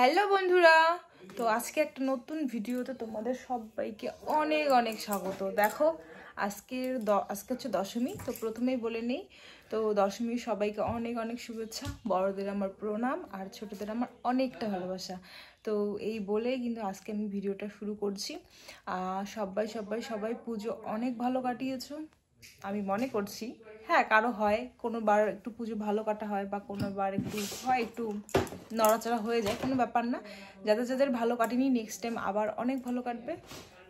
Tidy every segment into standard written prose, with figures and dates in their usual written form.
Hello বন্ধুরা, তো আজকে একটা নতুন ভিডিওতে তোমাদের সবাইকে অনেক অনেক স্বাগত। দেখো আজকে হচ্ছে দশমী, তো প্রথমেই বলে নেই, তো দশমীর সবাইকে অনেক অনেক শুভেচ্ছা। বড়দের আমার প্রণাম আর ছোটদের আমার অনেকটা ভালোবাসা। তো এই বলে কিন্তু আজকে আমি ভিডিওটা শুরু করছি। সবাই পুজো অনেক ভালো কাটিয়েছো আমি মনে করছি। হ্যাঁ, কারো হয় কোনোবার একটু পুজো ভালো কাটা হয় বা কোনোবার একটু নড়াচড়া হয়ে যায়, কোনো ব্যাপার না। যাদের যাদের ভালো কাটেনি নেক্সট টাইম আবার অনেক ভালো কাটবে।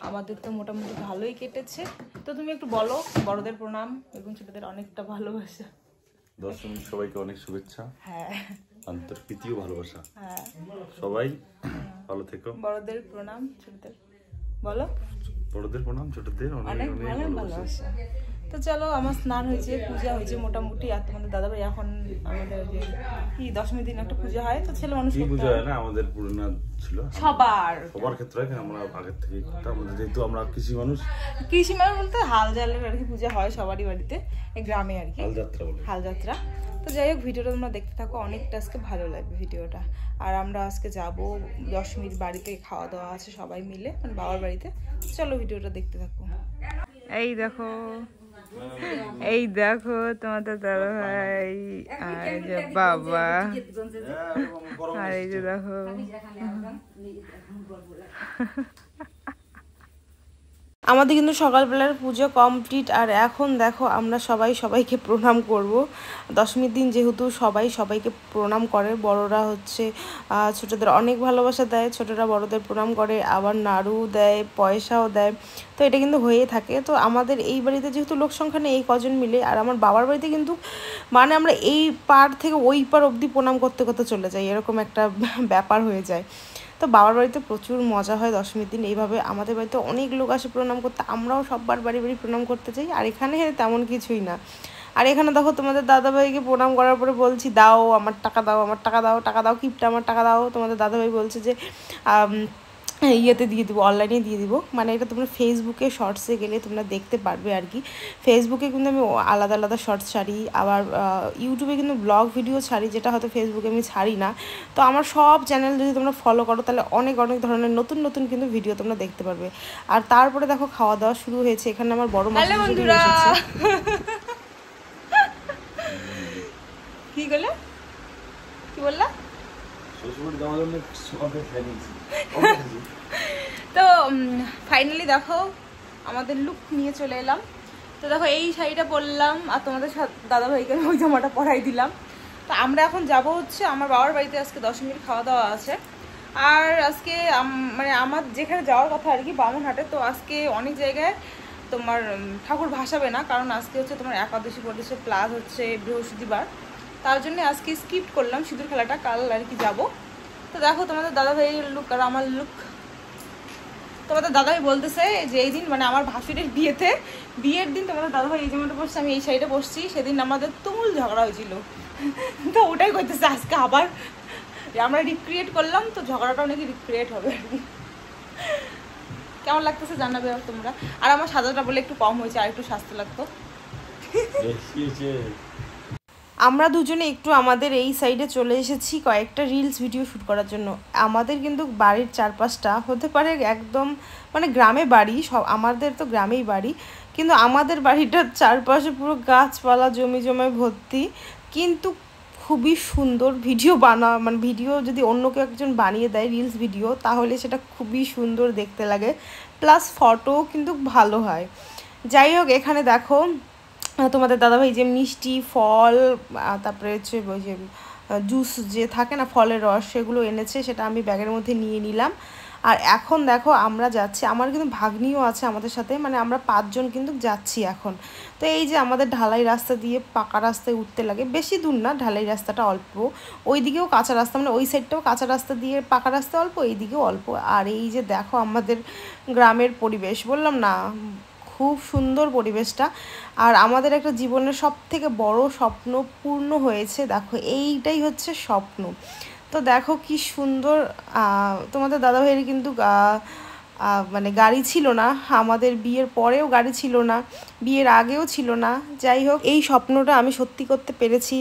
আমাদের তো মোটামুটি ভালোই কেটেছে। তো তুমি একটু বলো, বড়দের প্রণাম এবং ছোটদের অনেকটা ভালোবাসা। দশমীর সবাইকে অনেক শুভেচ্ছা। হ্যাঁ, আন্তর্প্রীতিও ভালোবাসা। হ্যাঁ, সবাই ভালো থেকো। বড়দের প্রণাম, ছোটদের বলো। বড়দের প্রণাম, ছোটদের অনেক অনেক ভালোবাসা। তো চলো, আমার স্নান হয়েছে, পূজা হয়েছে মোটামুটি। আর তোমাদের দাদাভাই এখন আমাদের যে কি দশমীর দিন একটা পূজা হয়, তো ছেলে মানুষ পূজা হয় না, আমাদের পুরোনো ছিল সবার ক্ষেত্রে। আমরা আগের থেকে আমাদের যেহেতু আমরা কৃষি মানুষ বলতে হাল জালের আর কি পূজা হয় সবারই বাড়িতে, এই গ্রামে আর কি হাল যাত্রা। তো যাই হোক, ভিডিওটা তোমরা দেখতে থাকো, অনেকটা আজকে ভালো লাগবে ভিডিওটা। আর আমরা আজকে যাব দশমীর বাড়িতে, খাওয়া দাওয়া আছে সবাই মিলে, মানে বাবার বাড়িতে। চলো ভিডিওটা দেখতে থাকো। এই দেখো তোমাদের দাদা ভাই আর এই যে বাবা, আর এই যে দেখো আমাদের কিন্তু সকালবেলার পুজো কমপ্লিট। আর এখন দেখো আমরা সবাইকে প্রণাম করব। দশমীর দিন যেহেতু সবাইকে প্রণাম করে। বড়রা হচ্ছে ছোটদের অনেক ভালোবাসা দেয়, ছোটরা বড়দের প্রণাম করে, আবার নাড়ু দেয়, পয়সাও দেয়। তো এটা কিন্তু হয়েই থাকে। তো আমাদের এই বাড়িতে যেহেতু লোক সংখ্যা নেই, এই কজন মিলে, আর আমার বাবার বাড়িতে কিন্তু মানে আমরা এই পার থেকে ওই পার অবধি প্রণাম করতে করতে চলে যাই, এরকম একটা ব্যাপার হয়ে যায়। তো বাবার বাড়িতে প্রচুর মজা হয় দশমীর দিন। এইভাবে আমাদের বাড়িতে অনেক লোক আসে প্রণাম করতে, আমরাও সববার বাড়ি প্রণাম করতে চাই। আর এখানে তেমন কিছুই না। আর এখানে দেখো তোমাদের দাদাভাইকে প্রণাম করার পরে বলছি, দাও আমার টাকা দাও, টাকা দাও কিপটা, আমার টাকা দাও। তোমাদের দাদাভাই বলছে যে ইয়েতে দিয়ে দিব, অনলাইনে দিয়ে দিব। মানে এটা তোমরা ফেসবুকে শর্টসে গেলে তোমরা দেখতে পারবে আর কি। ফেসবুকে কিন্তু আমি আলাদা আলাদা শর্টস ছাড়ি, আবার ইউটিউবে কিন্তু ব্লগ ভিডিও ছাড়ি, যেটা হয়তো ফেসবুকে আমি ছাড়ি না। তো আমার সব চ্যানেল যদি তোমরা ফলো করো, তাহলে অনেক অনেক ধরনের নতুন নতুন কিন্তু ভিডিও তোমরা দেখতে পারবে। আর তারপরে দেখো খাওয়া দাওয়া শুরু হয়েছে। এখানে আমার বড় মা কি বললা, কি বললা? তো ফাইনালি দেখো আমাদের লুক নিয়ে চলে এলাম। তো দেখো এই শাড়িটা পরলাম, আর তোমাদের দাদাভাইকে ওই জামাটা পরাই দিলাম। তো আমরা এখন যাব হচ্ছে আমার বাবার বাড়িতে। আজকে দশমীর খাওয়া দাওয়া আছে। আর আজকে মানে আমার যেখানে যাওয়ার কথা আর কি, বামুনহাটে। তো আজকে অনেক জায়গায় তোমার ঠাকুর ভাসাবে না, কারণ আজকে হচ্ছে তোমার একাদশী পড়েছে, প্লাস হচ্ছে বৃহস্পতিবার। তার জন্য আজকে স্কিপ করলাম সিঁদুর খেলাটা, কাল আর কি যাবো। তো দেখো তোমাদের দাদাভাইয়ের লুক আর আমার লুক। তোমাদের দাদাভাই বলতেছে যে এই দিন মানে আমার ভাসুরের বিয়ের দিন তোমাদের দাদাভাই এই জামাটা বসছে, আমি এই শাড়িটা বসছি। সেদিন আমাদের তুমুল ঝগড়া হয়েছিল। তো ওটাই করতেছে আজকে আবার আমরা রিক্রিয়েট করলাম, তো ঝগড়াটাও নাকি রিক্রিয়েট হবে আর কি। কেমন লাগতেছে জানাবে তোমরা। আর আমার সাজাটা বলে একটু কম হয়েছে, আর একটু স্বাস্থ্য লাগতো। আমরা দুজনে একটু আমাদের এই সাইডে চলে এসেছি কয়েকটা রিলস ভিডিও শ্যুট করার জন্য। আমাদের কিন্তু বাড়ির চারপাশটা হতে পারে একদম মানে গ্রামে বাড়ি, সব আমাদের তো গ্রামেই বাড়ি, কিন্তু আমাদের বাড়িটার চারপাশে পুরো গাছপালা জমি জমায় ভর্তি। কিন্তু খুবই সুন্দর ভিডিও মানে ভিডিও যদি অন্য কেউ একজন বানিয়ে দেয় রিলস ভিডিও, তাহলে সেটা খুবই সুন্দর দেখতে লাগে, প্লাস ফটো কিন্তু ভালো হয়। যাই হোক, এখানে দেখো তোমাদের দাদাভাই যে মিষ্টি ফল, তারপরে হচ্ছে ওই যে জুস যে থাকে না, ফলের রস, সেগুলো এনেছে, সেটা আমি ব্যাগের মধ্যে নিয়ে নিলাম। আর এখন দেখো আমরা যাচ্ছি, আমার কিন্তু ভাগ্নিও আছে আমাদের সাথে, মানে আমরা 5 জন কিন্তু যাচ্ছি এখন। তো এই যে আমাদের ঢালাই রাস্তা দিয়ে পাকা রাস্তায় উঠতে লাগে, বেশি দূর না, ঢালাই রাস্তাটা অল্প, ওই দিকেও কাঁচা রাস্তা, মানে ওই সাইডটাও কাঁচা রাস্তা দিয়ে পাকা রাস্তা অল্প, এই দিকেও অল্প। আর এই যে দেখো আমাদের গ্রামের পরিবেশ, বললাম না খুব সুন্দর পরিবেশটা। আর আমাদের একটা জীবনের সব থেকে বড় স্বপ্ন পূর্ণ হয়েছে, দেখো এইটাই হচ্ছে স্বপ্ন। তো দেখো কি সুন্দর। তোমাদের দাদাভাইয়ের কিন্তু মানে গাড়ি ছিল না, আমাদের বিয়ের পরেও গাড়ি ছিল না, বিয়ের আগেও ছিল না। যাই হোক, এই স্বপ্নটা আমি সত্যি করতে পেরেছি,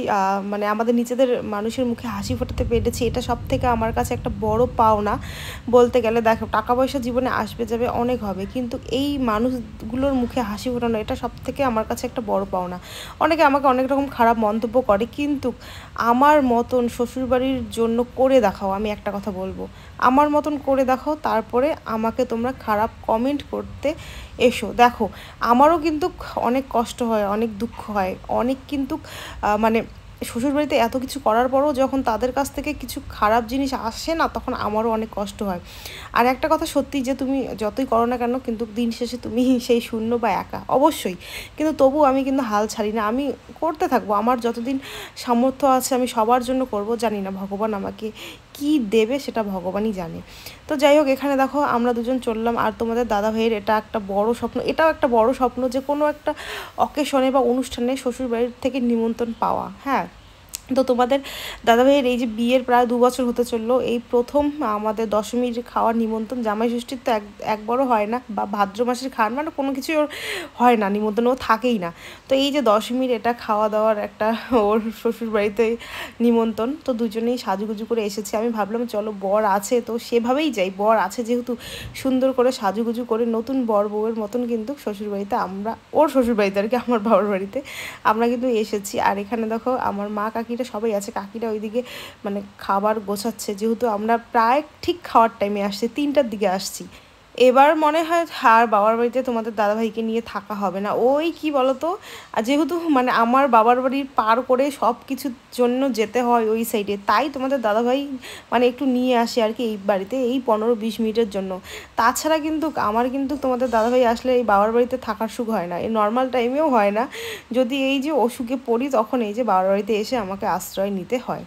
মানে আমাদের নিজেদের মানুষের মুখে হাসি ফোটাতে পেরেছি, এটা সব থেকে আমার কাছে একটা বড় পাওনা বলতে গেলে। দেখো, টাকা পয়সা জীবনে আসবে যাবে অনেক হবে, কিন্তু এই মানুষগুলোর মুখে হাসি ফোটানো এটা সব থেকে আমার কাছে একটা বড় পাওনা। অনেকে আমাকে অনেক রকম খারাপ মন্তব্য করে, কিন্তু আমার মতন শ্বশুরবাড়ির জন্য করে দেখাও, আমি একটা কথা বলবো, আমার মতন করে দেখাও, তারপরে আমাকে তোমরা খারাপ কমেন্ট করতে এসো। দেখো, আমারও কিন্তু অনেক কষ্ট হয়, অনেক দুঃখ হয়, অনেক কিন্তু মানে শ্বশুরবাড়িতে এত কিছু করার পরও যখন তাদের কাছ থেকে কিছু খারাপ জিনিস আসে না, তখন আমারও অনেক কষ্ট হয়। আর একটা কথা সত্যি, যে তুমি যতই করো না কেন, কিন্তু দিন শেষে তুমি সেই শূন্য বা একা অবশ্যই, কিন্তু তবু আমি কিন্তু হাল ছাড়ি না, আমি করতে থাকবো। আমার যতদিন সামর্থ্য আছে আমি সবার জন্য করব। জানি না ভগবান আমাকে কি দেবে, সেটা ভগবানই জানে। তো যাই হোক, এখানে দেখো আমরা দুজন চললাম, আর তোমাদের দাদা ভাইয়ের এটা একটা বড় স্বপ্ন, এটাও একটা বড় স্বপ্ন যে কোনো একটা অকেশনে বা অনুষ্ঠানে শ্বশুরবাড়ির থেকে নিমন্ত্রণ পাওয়া। হ্যাঁ, তো তোমাদের দাদাভাইয়ের এই যে বিয়ের প্রায় 2 বছর হতে চললো, এই প্রথম আমাদের দশমীর খাওয়ার নিমন্ত্রণ। জামাই ষষ্ঠীর তো একবারও হয় না, বা ভাদ্র মাসের খান মানে কোনো কিছু ওর হয় না, নিমন্ত্রণ ও থাকেই না। তো এই যে দশমীর এটা খাওয়া দাওয়ার একটা ওর শ্বশুর বাড়িতে নিমন্ত্রণ, তো দুজনেই সাজুগুজু করে এসেছি। আমি ভাবলাম চলো, বর আছে তো সেভাবেই যাই, বর আছে যেহেতু সুন্দর করে সাজুগুজু করে নতুন বর বউয়ের মতন কিন্তু শ্বশুরবাড়িতে আমরা, ওর শ্বশুরবাড়িতে আর কি, আমার বাবার বাড়িতে আমরা কিন্তু এসেছি। আর এখানে দেখো আমার মা কাকিরা সবাই আছে, কাকিরা ওইদিকে মানে খাবার গোছাচ্ছে, যেহেতু আমরা প্রায় ঠিক খাওয়ার টাইমে আসছি, 3টার দিকে আসছি। এবার মনে হয় আর বাবার বাড়িতে তোমাদের দাদাভাইকে নিয়ে থাকা হবে না। ওই কি বলতো, যেহেতু মানে আমার বাবার বাড়ির পার করে সব কিছুর জন্য যেতে হয় ওই সাইডে, তাই তোমাদের দাদাভাই মানে একটু নিয়ে আসে আর কি এই বাড়িতে, এই 15-20 মিনিটের জন্য। তাছাড়া কিন্তু আমার কিন্তু তোমাদের দাদাভাই আসলে এই বাবার বাড়িতে থাকার সুখ হয় না, এই নর্মাল টাইমেও হয় না। যদি এই যে অসুখে পড়ি, তখন এই যে বাবার বাড়িতে এসে আমাকে আশ্রয় নিতে হয়,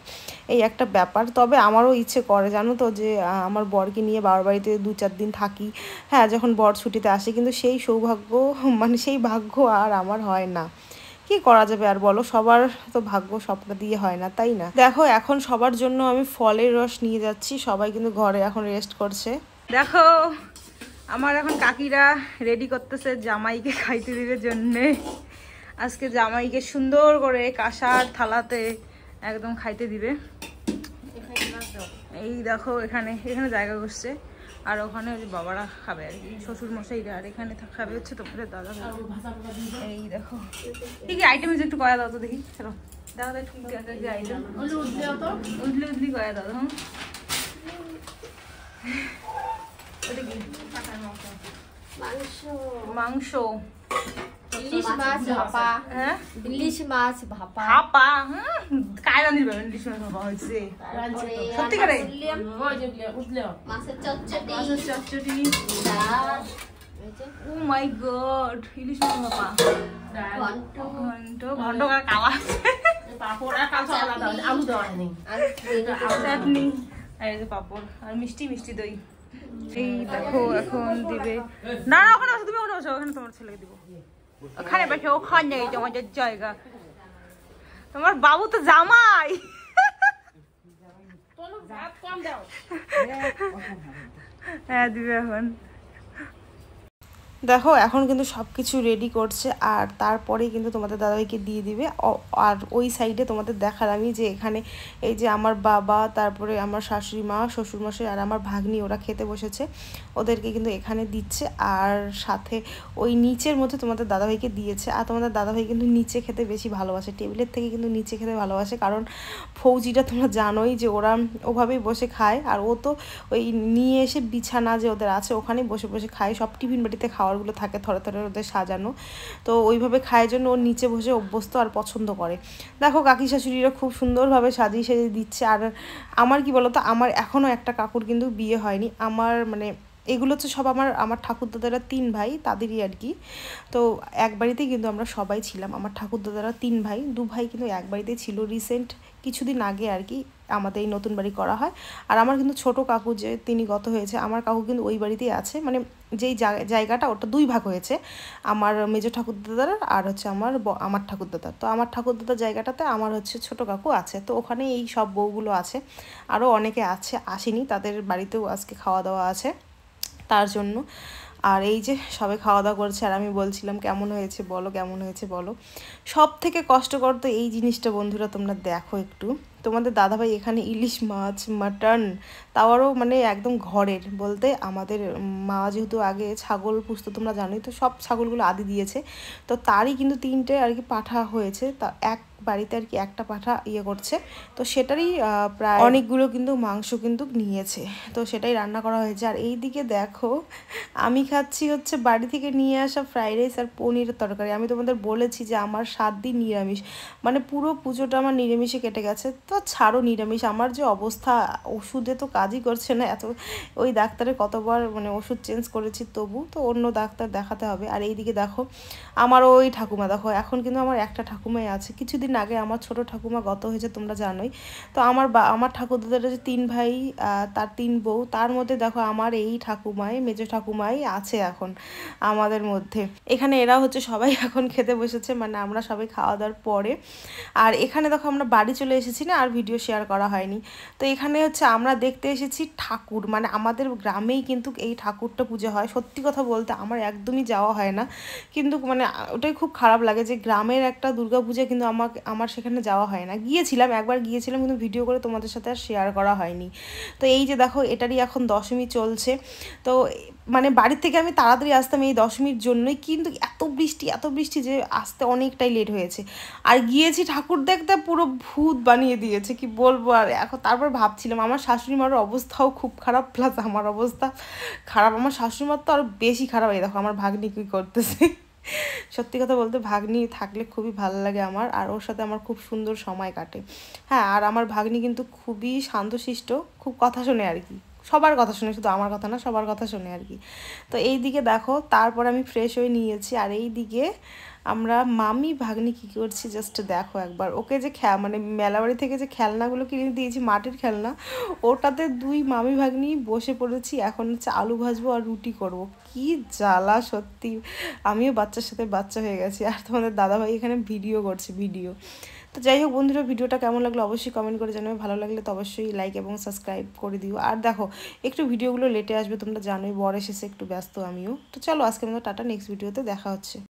এই একটা ব্যাপার। তবে আমারও ইচ্ছে করে জানো তো, যে আমার বরকে নিয়ে বাবার বাড়িতে 2-4 দিন থাকি। হ্যাঁ, যখন বর ছুটিতে আসে, কিন্তু সেই সৌভাগ্য মানে সেই ভাগ্য আর আমার হয় না। কি করা যাবে আর বলো, সবার তো ভাগ্য স্বপ্ন দিয়ে হয় না, তাই না? দেখো, এখন সবার জন্য আমি ফলের রস নিয়ে যাচ্ছি, সবাই কিন্তু ঘরে এখন রেস্ট করছে। দেখো, আমার এখন কাকিরা রেডি করতেছে জামাইকে খাইতে দিবে জন্যে। আজকে জামাইকে সুন্দর করে কাঁসার থালাতে একদম খাইতে দিবে। এই দেখো, এখানে এখানে জায়গা করছে, আর ওখানে ওই বাবারা খাবে আর কি, শ্বশুর মশাইরা, আর এখানে খাবে হচ্ছে তোমাদের দাদা। এই দেখো কি কি আইটেম একটু কয়া দাও তো দেখি, চলো দাদা একটু কি আইটেম উঠলে উঠলি কয়া দাও। হ্যাঁ, ওটা কি? মাংস, ইলিশ মাছ ভাপা। হ্যাঁ, ইলিশ মাছ ভাপা। ভাপা? কায় রান্ধির ভাবে ইলিশ মাছ ভাপা হয়েছে সত্যি করে? মাছের চচ্চড়ি, মাছের চচ্চড়ি, ও মাই গড, ইলিশ মাছ ভাপা, ঘন্ট, ঘন্ট, ঘন্ট আর কালা পাপড়, আর কাল সকালে আলু দেওয়া হয়নি, চাটনি, আর এই যে পাপড়, আর মিষ্টি, মিষ্টি দই। এই দেখো এখন দিবে। না না, ওখানে বসো, তুমি ওখানে বসো, ওখানে তোমার ছেলেকে দিব। ওখানে বসে, ওখানে তোমাদের জায়গা, তোমার বাবু তো জামাই। হ্যাঁ, দিবে এখন। দেখো, এখন কিন্তু সব কিছু রেডি করছে, আর তারপরেই কিন্তু তোমাদের দাদাভাইকে দিয়ে দিবে। আর ওই সাইডে তোমাদের দেখার আমি, যে এখানে এই যে আমার বাবা, তারপরে আমার শাশুড়ি মা, শ্বশুরমশাই আর আমার ভাগ্নি, ওরা খেতে বসেছে, ওদেরকে কিন্তু এখানে দিচ্ছে। আর সাথে ওই নিচের মধ্যে তোমাদের দাদাভাইকে দিয়েছে। আর তোমাদের দাদাভাই কিন্তু নিচে খেতে বেশি ভালোবাসে, টেবিলের থেকে কিন্তু নিচে খেতে ভালোবাসে, কারণ ফৌজিটা তোমরা জানোই যে ওরা ওভাবেই বসে খায়। আর ও তো ওই নিয়ে এসে বিছানা যে ওদের আছে, ওখানেই বসে বসে খায়, সব টিফিন বাটিতে খাওয়ারগুলো থাকে থরে থরে ওদের সাজানো, তো ওইভাবে খায় জন্য ওর নিচে বসে অভ্যস্ত আর পছন্দ করে। দেখো, কাকি শাশুড়িরা খুব সুন্দরভাবে সাজিয়ে সাজিয়ে দিচ্ছে। আর আমার কি বলতো, আমার এখনও একটা কাকুর কিন্তু বিয়ে হয়নি। আমার মানে এগুলো হচ্ছে সব আমার ঠাকুরদাদারা 3 ভাই, তাদেরই আর কি। তো এক বাড়িতেই কিন্তু আমরা সবাই ছিলাম, আমার ঠাকুরদাদারা 3 ভাই, 2 ভাই কিন্তু এক বাড়িতেই ছিল। রিসেন্ট কিছুদিন আগে আর কি আমাদের এই নতুন বাড়ি করা হয়। আর আমার কিন্তু ছোট কাকু, যে তিনি গত হয়েছে, আমার কাকু কিন্তু ওই বাড়িতেই আছে, মানে যেই জায়গাটা ওটা 2 ভাগ হয়েছে, আমার মেজ ঠাকুরদাদার আর হচ্ছে আমার ঠাকুরদাদার। তো আমার ঠাকুরদাদার জায়গাটাতে আমার হচ্ছে ছোট কাকু আছে, তো ওখানে এই সব বউগুলো আছে, আরও অনেকে আছে, আসেনি, তাদের বাড়িতেও আজকে খাওয়া দাওয়া আছে। তার জন্য। আর এই যে সবাই খাওয়া দাওয়া করছে আর আমি বলছিলাম কেমন হয়েছে বলো, কেমন হয়েছে বলো। সব থেকে কষ্টকর তো এই জিনিসটা বন্ধুরা, তোমরা দেখো একটু, তোমাদের দাদাভাই এখানে ইলিশ মাছ, মাটন, তাও মানে একদম ঘরের বলতে আমাদের মা যেহেতু আগে ছাগল পুষতো তোমরা জানোই তো, সব ছাগলগুলো আদি দিয়েছে, তো তারই কিন্তু 3টে আর কি পাঠা হয়েছে, তা এক বাড়িতে আর কি একটা পাঠা ইয়ে করছে, তো সেটারই প্রায় অনেকগুলো কিন্তু মাংস কিন্তু নিয়েছে, তো সেটাই রান্না করা হয়েছে। আর এই দিকে দেখো আমি খাচ্ছি হচ্ছে বাড়ি থেকে নিয়ে আসা ফ্রাইড রাইস আর পনিরের তরকারি। আমি তোমাদের বলেছি যে আমার 7 দিন নিরামিষ, মানে পুরো পুজোটা আমার নিরামিষে কেটে গেছে। তো ছাড়ো নিরামিষ, আমার যে অবস্থা, ওষুধে তো কাজই করছে না এত, ওই ডাক্তারের কতবার মানে ওষুধ চেঞ্জ করেছি তবু তো অন্য ডাক্তার দেখাতে হবে। আর এইদিকে দেখো আমার ওই ঠাকুমা, দেখো এখন কিন্তু আমার একটা ঠাকুমাই আছে, কিছুদিন আগে আমার ছোট ঠাকুমা গত হয়েছে তোমরা জানোই তো। আমার ঠাকুরদাদের যে 3 ভাই তার 3 বউ, তার মধ্যে দেখো আমার এই ঠাকুমাই, মেজো ঠাকুমাই আছে এখন আমাদের মধ্যে। এখানে এরা হচ্ছে সবাই এখন খেতে বসেছে, মানে আমরা সবাই খাওয়া দাওয়ার পরে। আর এখানে দেখো আমরা বাড়ি চলে এসেছি না, আর ভিডিও শেয়ার করা হয়নি। তো এখানে হচ্ছে আমরা দেখতে এসেছি ঠাকুর, মানে আমাদের গ্রামেই কিন্তু এই ঠাকুরটা পুজো হয়। সত্যি কথা বলতে আমার একদমই যাওয়া হয় না, কিন্তু মানে ওটাই খুব খারাপ লাগে যে গ্রামের একটা দুর্গাপূজা কিন্তু আমার সেখানে যাওয়া হয় না। একবার গিয়েছিলাম কিন্তু ভিডিও করে তোমাদের সাথে আর শেয়ার করা হয়নি। তো এই যে দেখো এটারই এখন দশমী চলছে, তো মানে বাড়ির থেকে আমি তাড়াতাড়ি আসতাম এই দশমীর জন্যই, কিন্তু এত বৃষ্টি যে আসতে অনেকটাই লেট হয়েছে। আর গিয়েছি ঠাকুর দেখতে, পুরো ভূত বানিয়ে দিয়েছে, কি বলবো। আর এখন তারপর ভাবছিলাম আমার শাশুড়ি মার অবস্থাও খুব খারাপ, প্লাস আমার অবস্থা খারাপ, আমার শাশুড়ি মার তো আরও বেশি খারাপ। এই দেখো আমার ভাগ্নি কী করতেছে। সত্যি কথা বলতে ভাগ্নি থাকলে খুবই ভালো লাগে আমার, আর ওর সাথে আমার খুব সুন্দর সময় কাটে। হ্যাঁ, আর আমার ভাগ্নি কিন্তু খুবই শান্তশিষ্ট, খুব কথা শোনে আর কি, সবার কথা শুনে, শুধু আমার কথা না, সবার কথা শুনে আর কি। তো এই দিকে দেখো তারপর আমি ফ্রেশ হয়ে নিয়েছি, আর এই দিকে আমরা মামি ভাগ্নি কী করছি জাস্ট দেখো একবার। ওকে যে মানে মেলাবাড়ি থেকে যে খেলনাগুলো কিনে দিয়েছি, মাটির খেলনা, ওটাতে 2 মামি ভাগ্নি বসে পড়েছি, এখন হচ্ছে আলু ভাজবো আর রুটি করব। কি জ্বালা সত্যি, আমিও বাচ্চার সাথে বাচ্চা হয়ে গেছি। আর তোমাদের দাদাভাই এখানে ভিডিও করছে ভিডিও। তো যাই হোক বন্ধুরা, ভিডিওটা কেমন লাগলো অবশ্যই কমেন্ট করে জানাবে, ভালো লাগলে তো অবশ্যই লাইক এবং সাবস্ক্রাইব করে দিও। আর দেখো একটু ভিডিওগুলো লেটে আসবে, তোমরা জানোই বর এসেছে, একটু ব্যস্ত আমিও। তো চলো আজকের মতো টাটা, নেক্সট ভিডিওতে দেখা হচ্ছে।